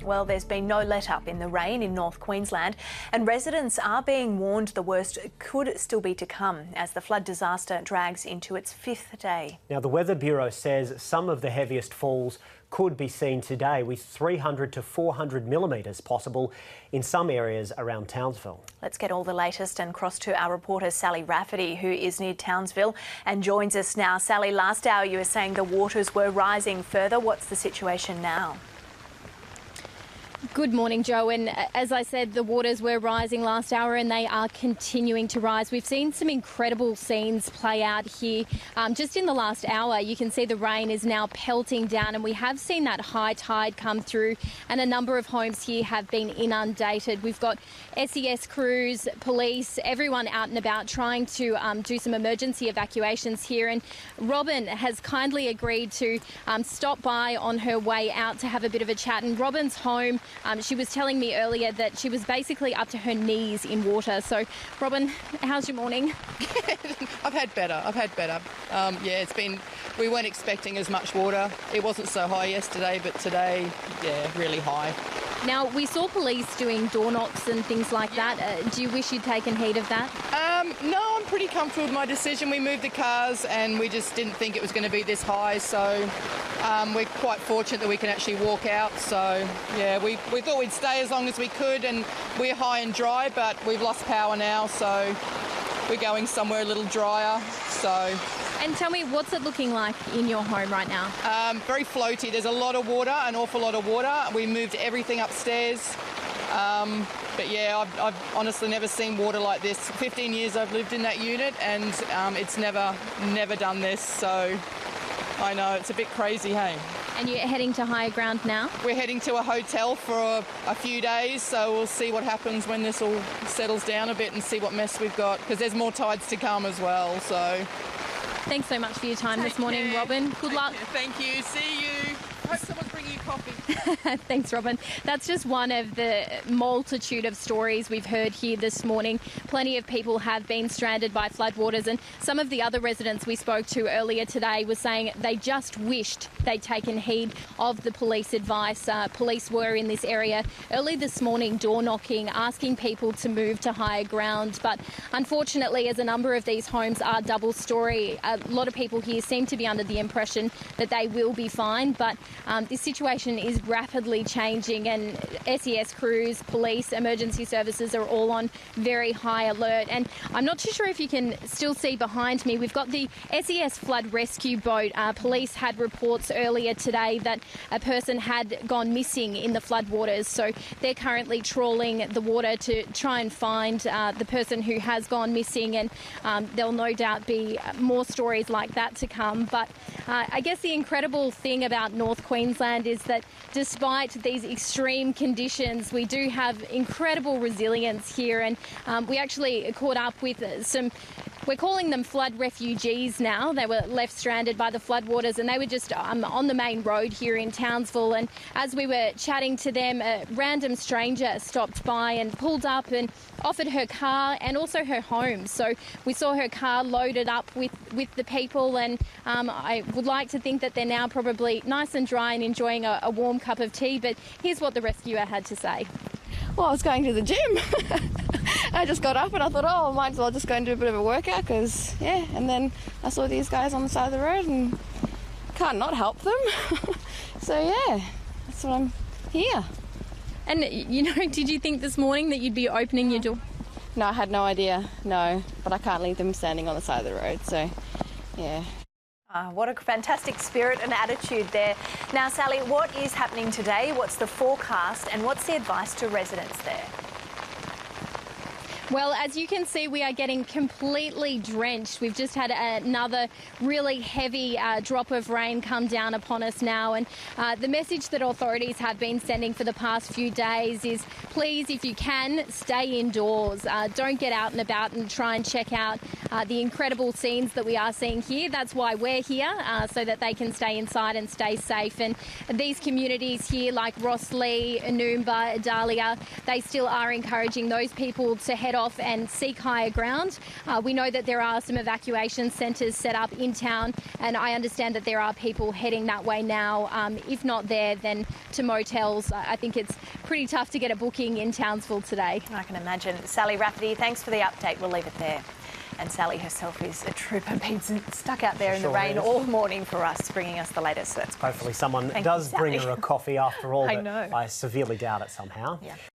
Well, there's been no let-up in the rain in North Queensland, and residents are being warned the worst could still be to come as the flood disaster drags into its 5th day. Now, the Weather Bureau says some of the heaviest falls could be seen today, with 300 to 400 millimetres possible in some areas around Townsville. Let's get all the latest and cross to our reporter Sally Rafferty, who is near Townsville and joins us now. Sally, last hour you were saying the waters were rising further. What's the situation now? Good morning, Joe. And as I said, the waters were rising last hour and they are continuing to rise. We've seen some incredible scenes play out here. Just in the last hour, you can see the rain is now pelting down, and we have seen that high tide come through, and a number of homes here have been inundated. We've got SES crews, police, everyone out and about trying to do some emergency evacuations here. And Robin has kindly agreed to stop by on her way out to have a bit of a chat. And Robin's home, she was telling me earlier that she was basically up to her knees in water. So, Robin, how's your morning? I've had better. Yeah, we weren't expecting as much water. It wasn't so high yesterday, but today, yeah, really high. Now, we saw police doing door knocks and things like that. Do you wish you'd taken heed of that? No, I'm pretty comfortable with my decision. We moved the cars and we just didn't think it was going to be this high, so we're quite fortunate that we can actually walk out. So, yeah, we thought we'd stay as long as we could, and we're high and dry, but we've lost power now, so we're going somewhere a little drier. So. And tell me, what's it looking like in your home right now? Very floaty. There's a lot of water, an awful lot of water. We moved everything upstairs. But yeah, I've honestly never seen water like this. 15 years I've lived in that unit, and it's never done this. So I know it's a bit crazy, hey? And you're heading to higher ground now? We're heading to a hotel for a few days, so we'll see what happens when this all settles down a bit and see what mess we've got, because there's more tides to come as well, so. Thanks so much for your time this morning, Robin. Good luck. Thank you. See you. Hope someone's bringing you coffee. Thanks, Robin. That's just one of the multitude of stories we've heard here this morning. Plenty of people have been stranded by floodwaters, and some of the other residents we spoke to earlier today were saying they just wished they'd taken heed of the police advice. Police were in this area early this morning, door knocking, asking people to move to higher ground. But unfortunately, as a number of these homes are double story, a lot of people here seem to be under the impression that they will be fine. But this situation is rapidly changing, and SES crews, police, emergency services are all on very high alert. And I'm not too sure if you can still see behind me, we've got the SES flood rescue boat. Police had reports earlier today that a person had gone missing in the floodwaters, so they're currently trawling the water to try and find the person who has gone missing, and there'll no doubt be more stories like that to come. But I guess the incredible thing about North Queensland is that despite these extreme conditions, we do have incredible resilience here, and we actually caught up with we're calling them flood refugees now. They were left stranded by the floodwaters, and they were just on the main road here in Townsville. And as we were chatting to them, a random stranger stopped by and pulled up and offered her car and also her home. So we saw her car loaded up with the people, and I would like to think that they're now probably nice and dry and enjoying a warm cup of tea. But here's what the rescuer had to say. Well, I was going to the gym. I just got up and I thought, I might as well just go and do a bit of a workout, because, yeah, and then I saw these guys on the side of the road and can't not help them. So, yeah, that's what I'm here. And, you know, did you think this morning that you'd be opening your door? No, I had no idea, no, but I can't leave them standing on the side of the road, so, yeah. What a fantastic spirit and attitude there. Now, Sally, what is happening today? What's the forecast and what's the advice to residents there? Well, as you can see, we are getting completely drenched. We've just had another really heavy drop of rain come down upon us now. And the message that authorities have been sending for the past few days is, please, if you can, stay indoors. Don't get out and about and try and check out the incredible scenes that we are seeing here. That's why we're here, so that they can stay inside and stay safe. And these communities here, like Rosslea, Noomba, Dahlia, they still are encouraging those people to head off off and seek higher ground. We know that there are some evacuation centres set up in town, and I understand that there are people heading that way now. If not there, then to motels. I think it's pretty tough to get a booking in Townsville today. I can imagine. Sally Rafferty, thanks for the update. We'll leave it there. And Sally herself is a trooper, been stuck out there in the rain all morning for us, bringing us the latest. So that's Hopefully someone Thank does you, bring Sally. her a coffee after all, I but know. I severely doubt it somehow. Yeah.